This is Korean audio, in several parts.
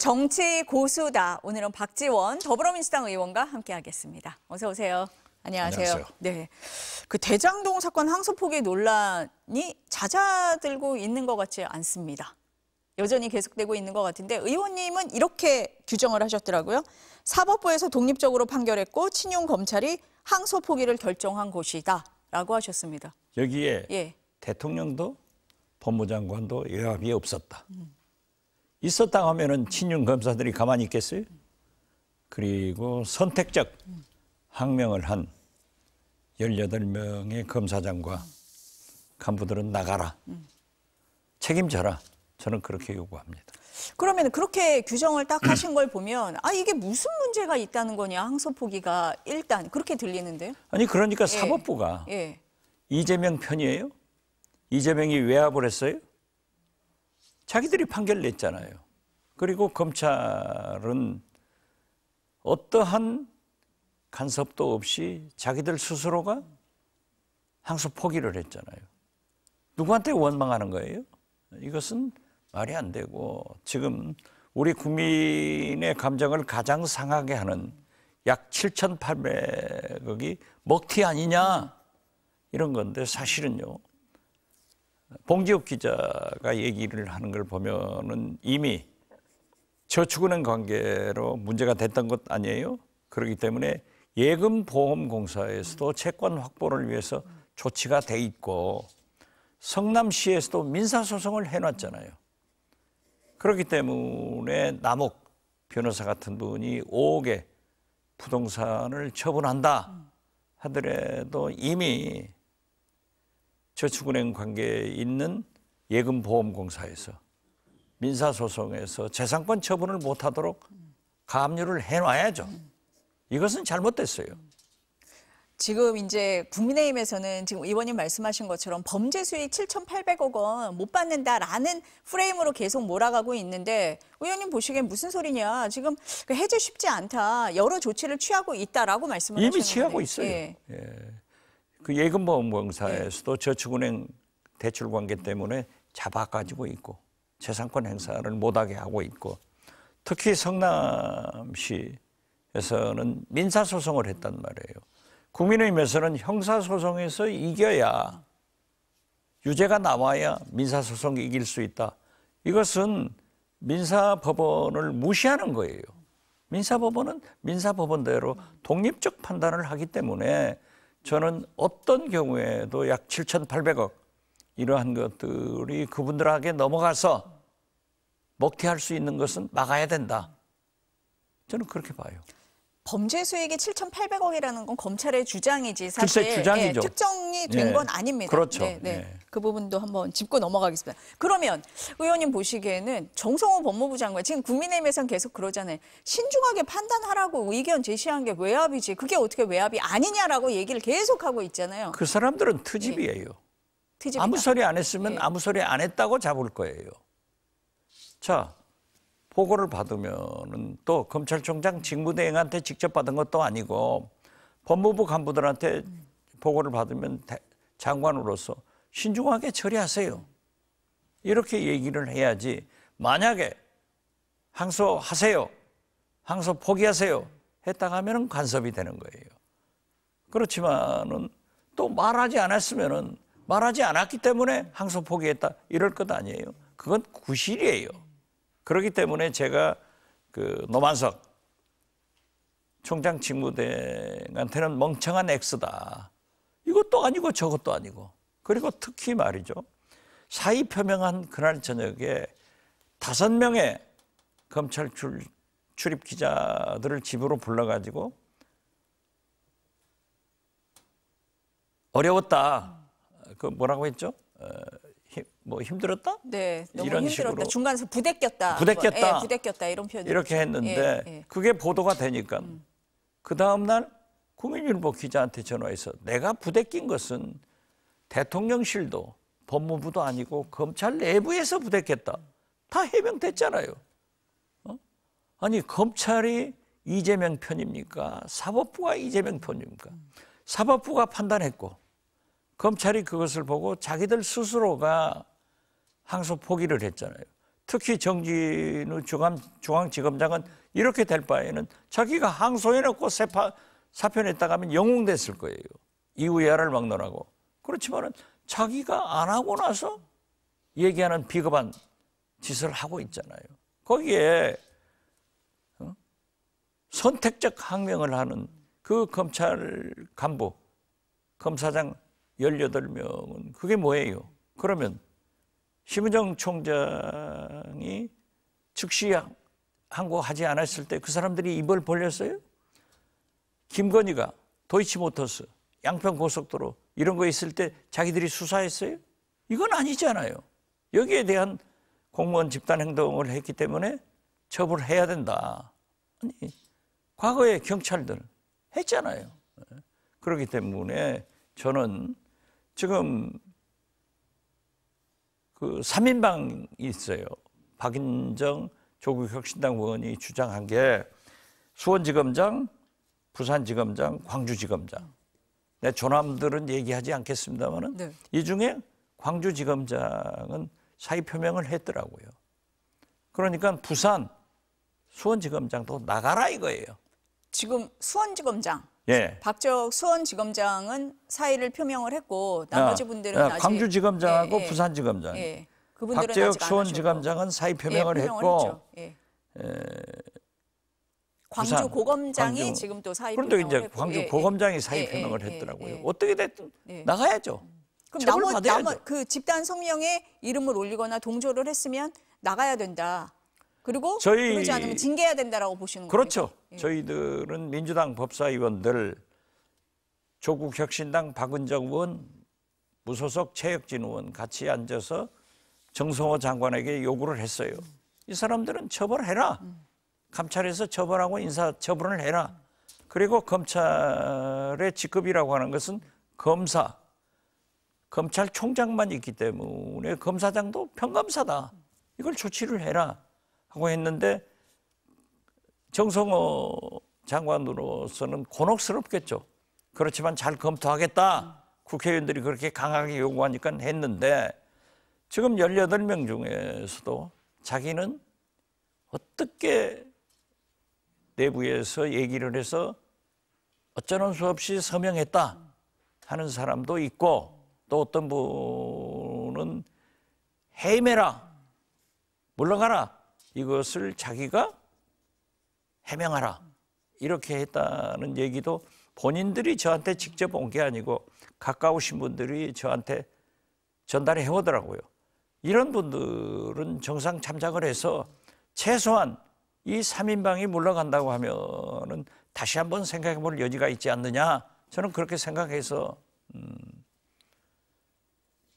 정치 고수다. 오늘은 박지원 더불어민주당 의원과 함께하겠습니다. 어서 오세요. 안녕하세요. 안녕하세요. 네, 그 대장동 사건 항소 포기 논란이 잦아들고 있는 것 같지 않습니다. 여전히 계속되고 있는 것 같은데 의원님은 이렇게 규정을 하셨더라고요. 사법부에서 독립적으로 판결했고 친윤 검찰이 항소 포기를 결정한 곳이다라고 하셨습니다. 여기에 대통령도 법무장관도 외압이 없었다. 있었다 하면은 친윤 검사들이 가만히 있겠어요? 그리고 선택적 항명을 한 18명의 검사장과 간부들은 나가라. 책임져라. 저는 그렇게 요구합니다. 그러면 그렇게 규정을 딱 하신 걸 보면 이게 무슨 문제가 있다는 거냐, 항소 포기가 일단 그렇게 들리는데요. 아니 그러니까 사법부가 이재명 편이에요? 이재명이 외압을 했어요? 자기들이 판결 냈잖아요. 그리고 검찰은 어떠한 간섭도 없이 자기들 스스로가 항소 포기를 했잖아요. 누구한테 원망하는 거예요? 이것은 말이 안 되고 지금 우리 국민의 감정을 가장 상하게 하는 약 7,800억이 먹튀 아니냐 이런 건데 사실은요. 봉지욱 기자가 얘기를 하는 걸 보면은 이미 저축은행 관계로 문제가 됐던 것 아니에요? 그렇기 때문에 예금보험공사에서도 채권 확보를 위해서 조치가 돼 있고 성남시에서도 민사소송을 해놨잖아요. 그렇기 때문에 남욱 변호사 같은 분이 5억의 부동산을 처분한다 하더라도 이미 저축은행 관계에 있는 예금보험공사에서 민사소송에서 재산권 처분을 못하도록 가압류를 해놔야죠. 이것은 잘못됐어요. 지금 이제 국민의힘에서는 지금 의원님 말씀하신 것처럼 범죄 수익 7,800억 원 못 받는다라는 프레임으로 계속 몰아가고 있는데 의원님 보시기엔 무슨 소리냐. 지금 해제 쉽지 않다. 여러 조치를 취하고 있다라고 말씀을 하셨는데. 이미 취하고 있어요. 그 예금보험공사에서도 저축은행 대출 관계 때문에 잡아가지고 있고 재산권 행사를 못하게 하고 있고 특히 성남시에서는 민사소송을 했단 말이에요. 국민의힘에서는 형사소송에서 이겨야 유죄가 나와야 민사소송이 이길 수 있다. 이것은 민사법원을 무시하는 거예요. 민사법원은 민사법원대로 독립적 판단을 하기 때문에 저는 어떤 경우에도 약 7,800억 이러한 것들이 그분들에게 넘어가서 먹튀할 수 있는 것은 막아야 된다. 저는 그렇게 봐요. 범죄 수익이 7,800억이라는 건 검찰의 주장이지 사실 글쎄, 주장이죠. 특정이 된 건 아닙니다. 그렇죠. 그 부분도 한번 짚고 넘어가겠습니다. 그러면 의원님 보시기에는 정성호 법무부 장관 지금 국민의힘에서는 계속 그러잖아요. 신중하게 판단하라고 의견 제시한 게 외압이지 그게 어떻게 외압이 아니냐라고 얘기를 계속하고 있잖아요. 그 사람들은 트집이에요. 트집이다. 아무 소리 안 했으면 아무 소리 안 했다고 잡을 거예요. 자, 보고를 받으면은 또 검찰총장 직무대행한테 직접 받은 것도 아니고 법무부 간부들한테 보고를 받으면 장관으로서 신중하게 처리하세요. 이렇게 얘기를 해야지 만약에 항소하세요. 항소 포기하세요. 했다가 하면은 간섭이 되는 거예요. 그렇지만은 또 말하지 않았으면은 말하지 않았기 때문에 항소 포기했다. 이럴 것 아니에요. 그건 구실이에요. 그렇기 때문에 제가 그 노만석 총장 직무대행한테는 멍청한 X다. 이것도 아니고 저것도 아니고. 그리고 특히 말이죠. 사의 표명한 그날 저녁에 5명의 검찰 출입 기자들을 집으로 불러가지고 어려웠다. 그 뭐라고 했죠? 힘들었다? 네, 너무 이런 힘들었다. 식으로. 중간에서 부대꼈다. 부대꼈다. 부대꼈다 이런 표현. 이렇게 했는데 그게 보도가 되니까 그 다음 날 국민일보 기자한테 전화해서 내가 부대낀 것은 대통령실도 법무부도 아니고 검찰 내부에서 부대꼈다. 다 해명됐잖아요. 아니 검찰이 이재명 편입니까? 사법부가 이재명 편입니까? 사법부가 판단했고 검찰이 그것을 보고 자기들 스스로가 항소 포기를 했잖아요. 특히 정진우 중앙지검장은 이렇게 될 바에는 자기가 항소해놓고 사표 냈다가 하면 영웅됐을 거예요. 이후야를 막론하고. 그렇지만은 자기가 안 하고 나서 얘기하는 비겁한 짓을 하고 있잖아요. 거기에 선택적 항명을 하는 그 검찰 간부, 검사장 18명은 그게 뭐예요? 그러면 심은정 총장이 즉시 항고하지 않았을 때 그 사람들이 입을 벌렸어요? 김건희가 도이치모터스, 양평고속도로 이런 거 있을 때 자기들이 수사했어요? 이건 아니잖아요. 여기에 대한 공무원 집단 행동을 했기 때문에 처벌을 해야 된다. 아니, 과거에 경찰들 했잖아요. 그렇기 때문에 저는 지금 그 3인방이 있어요. 박인정 조국혁신당 의원이 주장한 게 수원지검장, 부산지검장, 광주지검장. 내 조남들은 얘기하지 않겠습니다만은 네. 이 중에 광주지검장은 사의 표명을 했더라고요. 그러니까 부산, 수원지검장도 나가라 이거예요. 지금 수원지검장, 예. 박재혁 수원지검장은 사의를 표명을 했고 나머지 분들은 아직 광주지검장하고 부산지검장. 그분들은 박재혁 아직 안 수원지검장은 사의 표명을 했고 광주 고검장이 지금 또 사의 그런데 표명을 이제 했고 광주 고검장이 사의 표명을 했더라고요. 어떻게 됐든 나가야죠. 그럼 그 집단 성명에 이름을 올리거나 동조를 했으면 나가야 된다. 그리고 그러지 않으면 징계해야 된다라고 보시는 거죠. 그렇죠. 저희들은 민주당 법사위원들, 조국혁신당 박은정 의원, 무소속 최혁진 의원 같이 앉아서 정성호 장관에게 요구를 했어요. 이 사람들은 처벌해라. 감찰에서 처벌하고 인사처분을 해라. 그리고 검찰의 직급이라고 하는 것은 검사, 검찰총장만 있기 때문에 검사장도 평검사다. 이걸 조치를 해라 하고 했는데 정성호 장관으로서는 곤혹스럽겠죠. 그렇지만 잘 검토하겠다. 국회의원들이 그렇게 강하게 요구하니까 했는데 지금 18명 중에서도 자기는 어떻게 내부에서 얘기를 해서 어쩌는 수 없이 서명했다 하는 사람도 있고 또 어떤 분은 해임해라, 물러가라, 이것을 자기가 해명하라 이렇게 했다는 얘기도 본인들이 저한테 직접 온 게 아니고 가까우신 분들이 저한테 전달해 오더라고요. 이런 분들은 정상 참작을 해서 최소한 이 3인방이 물러간다고 하면은 다시 한번 생각해 볼 여지가 있지 않느냐. 저는 그렇게 생각해서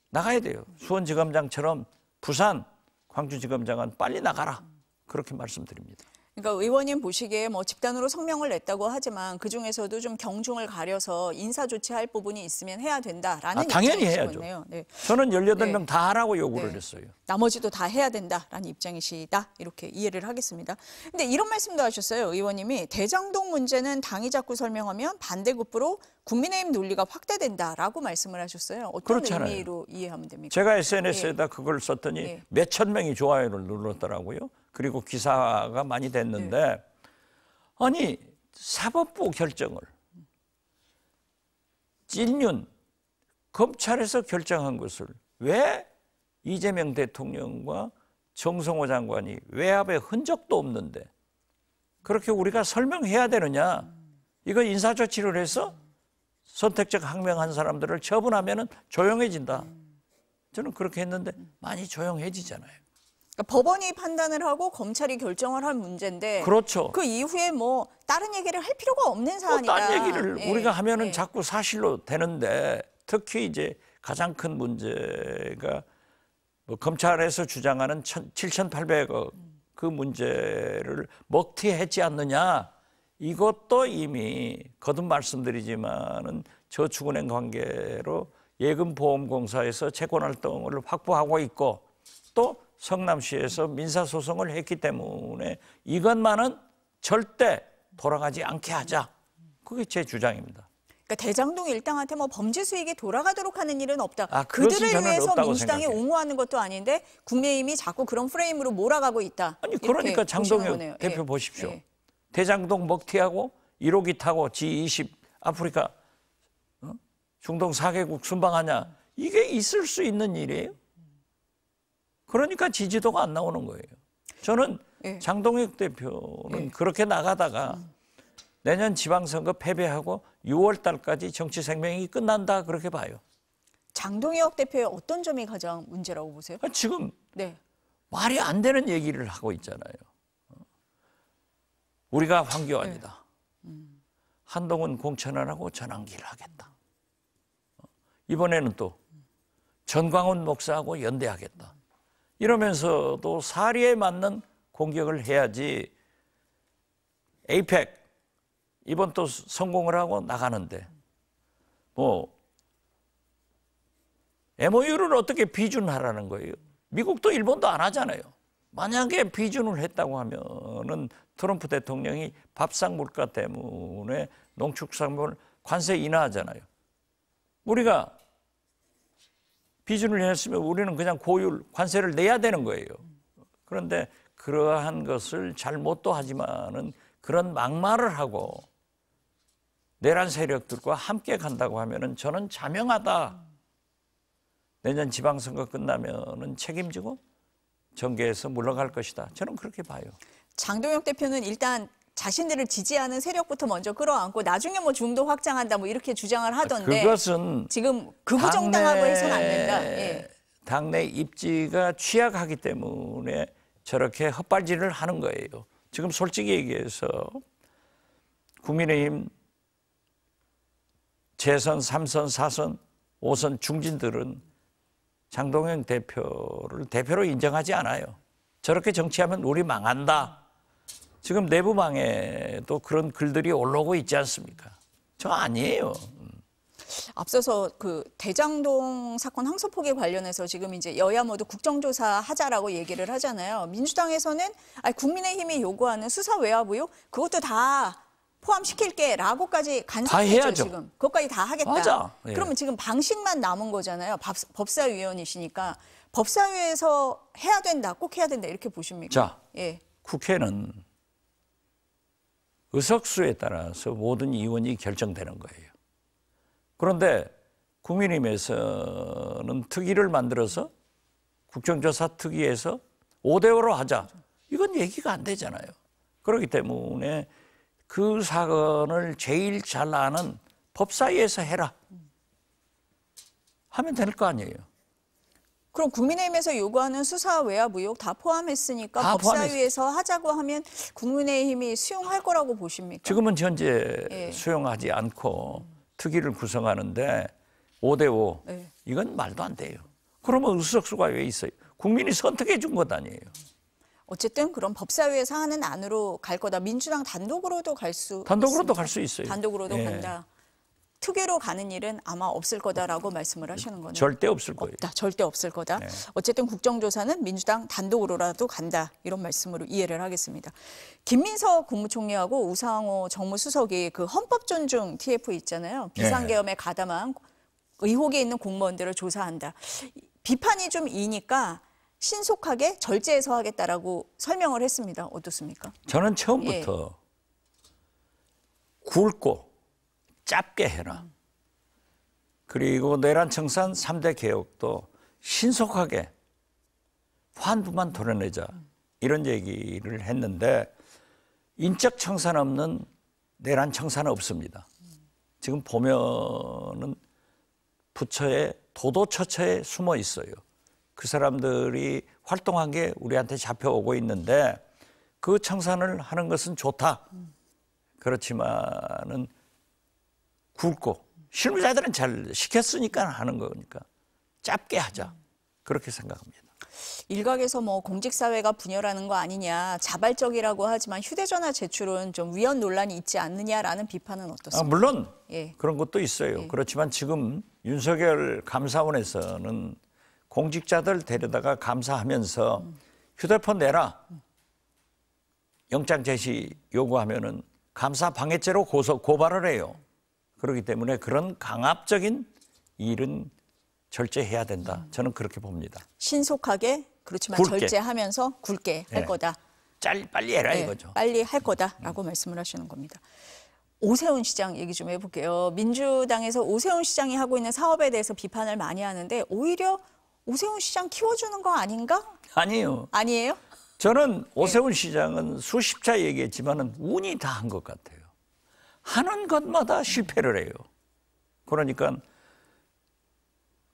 나가야 돼요. 수원지검장처럼 부산, 광주지검장은 빨리 나가라. 그렇게 말씀드립니다. 그러니까 의원님 보시기에 뭐 집단으로 성명을 냈다고 하지만 그중에서도 좀 경중을 가려서 인사 조치할 부분이 있으면 해야 된다라는 당연히 입장이시거든요. 해야죠. 네. 저는 18명 다 하라고 요구를 했어요. 나머지도 다 해야 된다라는 입장이시다. 이렇게 이해를 하겠습니다. 근데 이런 말씀도 하셨어요. 의원님이 대장동 문제는 당이 자꾸 설명하면 반대급부로 국민의힘 논리가 확대된다라고 말씀을 하셨어요. 어떤 그렇잖아요. 의미로 이해하면 됩니까? 제가 SNS에다 그걸 썼더니 몇천 명이 좋아요를 눌렀더라고요. 그리고 기사가 많이 됐는데 아니 사법부 결정을 찐윤 검찰에서 결정한 것을 왜 이재명 대통령과 정성호 장관이 외압의 흔적도 없는데 그렇게 우리가 설명해야 되느냐. 이거 인사조치를 해서 선택적 항명한 사람들을 처분하면 조용해진다. 저는 그렇게 했는데 많이 조용해지잖아요. 그러니까 법원이 판단을 하고 검찰이 결정을 한 문제인데 그렇죠. 그 이후에 뭐 다른 얘기를 할 필요가 없는 사안이다. 다른 얘기를 우리가 하면은 자꾸 사실로 되는데 특히 이제 가장 큰 문제가 뭐 검찰에서 주장하는 7,800억 그 문제를 먹튀했지 않느냐. 이것도 이미 거듭 말씀드리지만은 저축은행 관계로 예금보험공사에서 채권활동을 확보하고 있고 또 성남시에서 민사소송을 했기 때문에 이것만은 절대 돌아가지 않게 하자. 그게 제 주장입니다. 그러니까 대장동 일당한테 뭐 범죄 수익이 돌아가도록 하는 일은 없다. 그것은 그들을 저는 위해서 없다고 민주당이 생각해요. 옹호하는 것도 아닌데 국민의힘이 자꾸 그런 프레임으로 몰아가고 있다. 아니 이렇게 그러니까 보시는 장동혁 거네요. 대표 예. 보십시오. 예. 대장동 먹튀하고 1호기 타고 G20 아프리카 중동 4개국 순방하냐. 이게 있을 수 있는 일이에요. 그러니까 지지도가 안 나오는 거예요. 저는 예. 장동혁 대표는 그렇게 나가다가 내년 지방선거 패배하고 6월 달까지 정치 생명이 끝난다 그렇게 봐요. 장동혁 대표의 어떤 점이 가장 문제라고 보세요? 지금 네. 말이 안 되는 얘기를 하고 있잖아요. 우리가 황교안이다. 한동훈 공천하라고 전환기를 하겠다. 이번에는 또 전광훈 목사하고 연대하겠다. 이러면서도 사리에 맞는 공격을 해야지 에이펙 이번 또 성공을 하고 나가는데 뭐 MOU를 어떻게 비준하라는 거예요? 미국도 일본도 안 하잖아요. 만약에 비준을 했다고 하면은 트럼프 대통령이 밥상 물가 때문에 농축산물 관세 인하하잖아요. 우리가 비준을 했으면 우리는 그냥 고율 관세를 내야 되는 거예요. 그런데 그러한 것을 잘못도 하지만은 그런 막말을 하고 내란 세력들과 함께 간다고 하면은 저는 자명하다. 내년 지방선거 끝나면은 책임지고 정계에서 물러갈 것이다. 저는 그렇게 봐요. 장동혁 대표는 일단 자신들을 지지하는 세력부터 먼저 끌어안고 나중에 뭐 중도 확장한다 뭐 이렇게 주장을 하던데 그것은 지금 극우 정당하고 해서는 안 된다. 예. 당내 입지가 취약하기 때문에 저렇게 헛발질을 하는 거예요. 지금 솔직히 얘기해서 국민의힘 재선, 3선, 4선, 5선 중진들은 장동혁 대표를 대표로 인정하지 않아요. 저렇게 정치하면 우리 망한다. 지금 내부망에도 그런 글들이 올라오고 있지 않습니까? 저 아니에요. 앞서서 그 대장동 사건 항소 포기 관련해서 지금 이제 여야 모두 국정조사 하자라고 얘기를 하잖아요. 민주당에서는 국민의힘이 요구하는 수사 외압 의혹 그것도 다 포함시킬게라고까지 간섭했죠. 해야죠. 지금 그것까지 다 하겠다. 맞아. 예. 그러면 지금 방식만 남은 거잖아요. 법사위원이시니까 법사위에서 해야 된다, 꼭 해야 된다 이렇게 보십니까? 자, 예. 국회는 의석수에 따라서 모든 의원이 결정되는 거예요. 그런데 국민의힘에서는 특위를 만들어서 국정조사 특위에서 5대5로 하자. 이건 얘기가 안 되잖아요. 그렇기 때문에 그 사건을 제일 잘 아는 법사위에서 해라. 하면 될 거 아니에요. 그럼 국민의힘에서 요구하는 수사 외압 의혹 다 포함했으니까 다 법사위에서 하자고 하면 국민의힘이 수용할 거라고 보십니까? 지금은 현재 예. 수용하지 않고 특위를 구성하는데 5대5 예. 이건 말도 안 돼요. 그러면 의석수가 왜 있어요? 국민이 선택해 준 것 아니에요. 어쨌든 그럼 법사위에서 하는 안으로 갈 거다. 민주당 단독으로도 갈 수 단독으로도 있습니다. 갈 수 있어요. 단독으로도 예. 간다. 특위로 가는 일은 아마 없을 거다라고 말씀을 하시는 거네요. 절대 없을 거예요. 없다. 절대 없을 거다. 네. 어쨌든 국정조사는 민주당 단독으로라도 간다. 이런 말씀으로 이해를 하겠습니다. 김민석 국무총리하고 우상호 정무수석이 그 헌법 존중 TF 있잖아요. 비상계엄에 가담한 의혹이 있는 공무원들을 조사한다. 비판이 좀 이니까 신속하게 절제해서 하겠다라고 설명을 했습니다. 어떻습니까? 저는 처음부터 굵고 짧게 해라. 그리고 내란청산 3대 개혁도 신속하게 환부만 도려내자. 이런 얘기를 했는데 인적 청산 없는 내란청산은 없습니다. 지금 보면은 부처에 도도처처에 숨어 있어요. 그 사람들이 활동한 게 우리한테 잡혀오고 있는데 그 청산을 하는 것은 좋다. 그렇지만은 굵고 실무자들은 잘 시켰으니까 하는 거니까 짧게 하자. 그렇게 생각합니다. 일각에서 뭐 공직사회가 분열하는 거 아니냐, 자발적이라고 하지만 휴대전화 제출은 좀 위헌 논란이 있지 않느냐라는 비판은 어떻습니까? 물론 예. 그런 것도 있어요. 그렇지만 지금 윤석열 감사원에서는 공직자들 데려다가 감사하면서 휴대폰 내라. 영장 제시 요구하면은 감사 방해죄로 고발을 해요. 그렇기 때문에 그런 강압적인 일은 절제해야 된다. 저는 그렇게 봅니다. 신속하게 그렇지만 굵게. 절제하면서 굵게 할 예. 거다. 빨리 해라 네, 이거죠. 빨리 할 거다라고 말씀을 하시는 겁니다. 오세훈 시장 얘기 좀 해볼게요. 민주당에서 오세훈 시장이 하고 있는 사업에 대해서 비판을 많이 하는데 오히려 오세훈 시장 키워주는 거 아닌가? 아니에요. 아니에요? 저는 오세훈 시장은 수십 차 얘기했지만은 운이 다 한 것 같아요. 하는 것마다 실패를 해요. 그러니까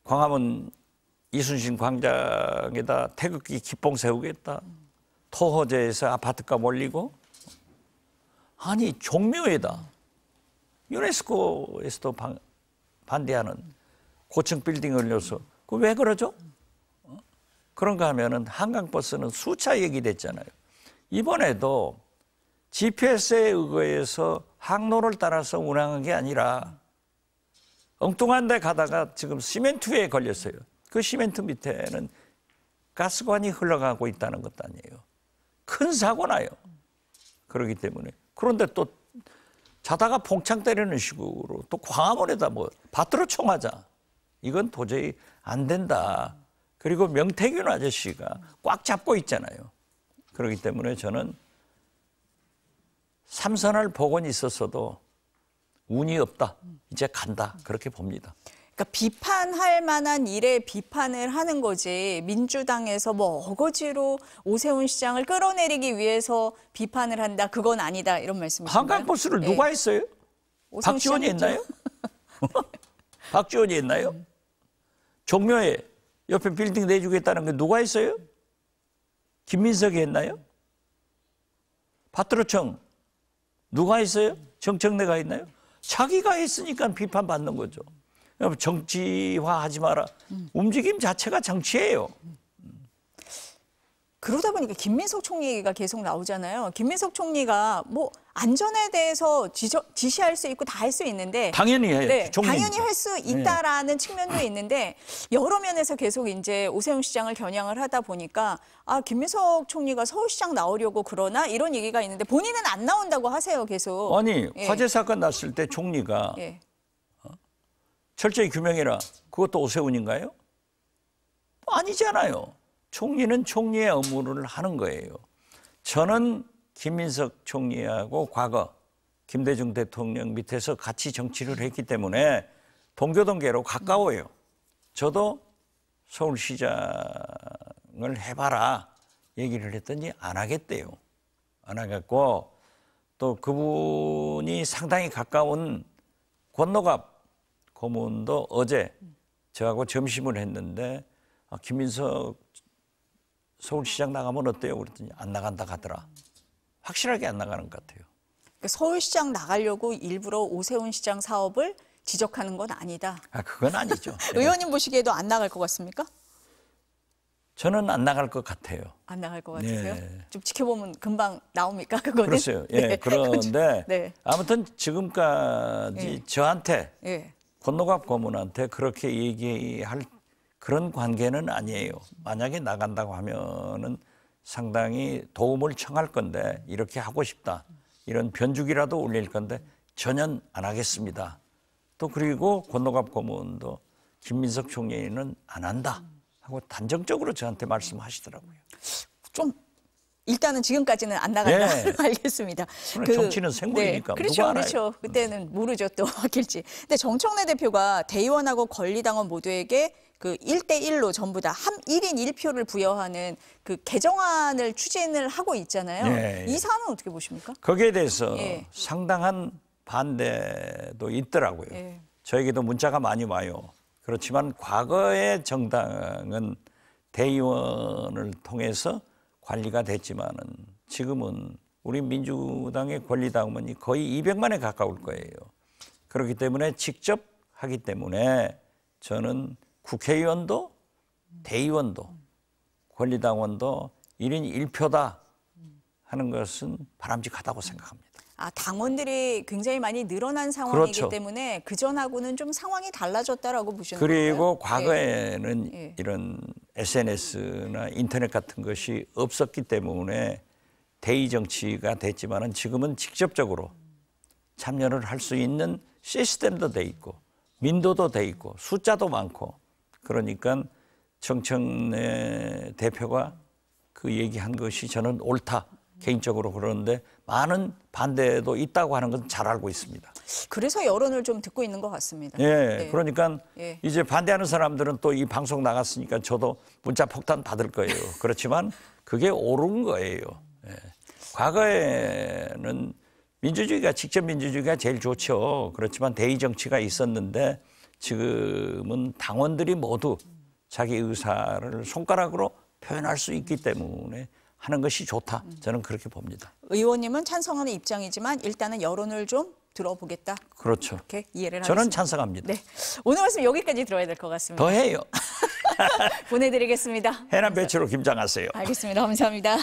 광화문 이순신 광장에다 태극기 기봉 세우겠다. 토호제에서 아파트값 올리고 아니 종묘에다 유네스코에서도 반대하는 고층 빌딩을 올려서 그 왜 그러죠? 그런가 하면은 한강버스는 수차 얘기됐잖아요. 이번에도 GPS에 의거해서 항로를 따라서 운항한 게 아니라 엉뚱한 데 가다가 지금 시멘트에 걸렸어요. 그 시멘트 밑에는 가스관이 흘러가고 있다는 것도 아니에요. 큰 사고 나요. 그렇기 때문에. 그런데 또 자다가 봉창 때리는 식으로 또 광화문에다 뭐 밭으로 총하자. 이건 도저히 안 된다. 그리고 명태균 아저씨가 꽉 잡고 있잖아요. 그렇기 때문에 저는 삼선할 복원이 있었어도 운이 없다. 이제 간다. 그렇게 봅니다. 그러니까 비판할 만한 일에 비판을 하는 거지 민주당에서 뭐 어거지로 오세훈 시장을 끌어내리기 위해서 비판을 한다. 그건 아니다. 이런 말씀이신가요? 한강버스를 누가 했어요? 오세훈 박지원이 시장이 했나요? 박지원이 했나요? 종묘에 옆에 빌딩 내주겠다는 게 누가 했어요? 김민석이 했나요? 파트로청 누가 했어요? 정청래가 했나요? 자기가 했으니까 비판받는 거죠. 정치화하지 마라. 움직임 자체가 정치예요. 그러다 보니까 김민석 총리 얘기가 계속 나오잖아요. 김민석 총리가 뭐 안전에 대해서 지시할 수 있고 다 할 수 있는데 당연히 해요. 네, 총리니까. 당연히 할 수 있다라는 측면도 있는데 여러 면에서 계속 이제 오세훈 시장을 겨냥을 하다 보니까 아 김민석 총리가 서울시장 나오려고 그러나 이런 얘기가 있는데 본인은 안 나온다고 하세요 계속. 아니 예. 화재 사건 났을 때 총리가 예. 철저히 규명해라. 그것도 오세훈인가요? 아니잖아요. 총리는 총리의 업무를 하는 거예요. 저는 김민석 총리하고 과거 김대중 대통령 밑에서 같이 정치를 했기 때문에 동교동계로 가까워요. 저도 서울시장을 해봐라 얘기를 했더니 안 하겠대요. 안 하겠고 또 그분이 상당히 가까운 권노갑 고문도 어제 저하고 점심을 했는데 김민석 서울시장 나가면 어때요? 그랬더니 안 나간다 하더라. 확실하게 안 나가는 것 같아요. 그러니까 서울시장 나가려고 일부러 오세훈 시장 사업을 지적하는 건 아니다. 그건 아니죠. 의원님 보시기에도 안 나갈 것 같습니까? 저는 안 나갈 것 같아요. 안 나갈 것 같으세요? 네. 좀 지켜보면 금방 나옵니까? 그거는? 그렇어요. 예, 네. 그런데 네. 아무튼 지금까지 저한테 예. 권노갑 고문한테 그렇게 얘기할 그런 관계는 아니에요. 만약에 나간다고 하면은 상당히 도움을 청할 건데 이렇게 하고 싶다. 이런 변죽이라도 올릴 건데 전혀 안 하겠습니다. 또 그리고 권노갑 고문도 김민석 총리는 안 한다 하고 단정적으로 저한테 말씀하시더라고요. 좀 일단은 지금까지는 안 나간다. 네. 알겠습니다. 정치는 생물이니까 그렇죠, 누가 알아요. 그렇죠. 그때는 모르죠 또 바뀔지. 근데 정청래 대표가 대의원하고 권리당원 모두에게 그 1대1로 전부 다 1인 1표를 부여하는 그 개정안을 추진을 하고 있잖아요. 네. 이 사안은 어떻게 보십니까? 거기에 대해서 예. 상당한 반대도 있더라고요. 예. 저에게도 문자가 많이 와요. 그렇지만 과거의 정당은 대의원을 통해서 관리가 됐지만은 지금은 우리 민주당의 권리당원이 거의 200만에 가까울 거예요. 그렇기 때문에 직접 하기 때문에 저는 국회의원도 대의원도 권리당원도 1인 1표다 하는 것은 바람직하다고 생각합니다. 아, 당원들이 굉장히 많이 늘어난 상황이기 그렇죠. 때문에 그전하고는 좀 상황이 달라졌다라고 보시는 건가요? 그리고 과거에는 예. 이런 SNS나 인터넷 같은 것이 없었기 때문에 대의 정치가 됐지만은 지금은 직접적으로 참여를 할 수 있는 시스템도 돼 있고 민도도 돼 있고 숫자도 많고 그러니까 정청래 대표가 그 얘기한 것이 저는 옳다. 개인적으로 그러는데 많은 반대도 있다고 하는 건 잘 알고 있습니다. 그래서 여론을 좀 듣고 있는 것 같습니다. 예, 네. 그러니까 예. 이제 반대하는 사람들은 또 이 방송 나갔으니까 저도 문자 폭탄 받을 거예요. 그렇지만 그게 옳은 거예요. 예. 과거에는 민주주의가 직접 민주주의가 제일 좋죠. 그렇지만 대의 정치가 있었는데 지금은 당원들이 모두 자기 의사를 손가락으로 표현할 수 있기 때문에 하는 것이 좋다. 저는 그렇게 봅니다. 의원님은 찬성하는 입장이지만 일단은 여론을 좀 들어보겠다. 그렇죠. 이렇게 이해를 저는 하겠습니다. 찬성합니다. 네, 오늘 말씀 여기까지 들어야 될 것 같습니다. 더 해요. 보내드리겠습니다. 해남 배추로 김장하세요. 알겠습니다. 감사합니다.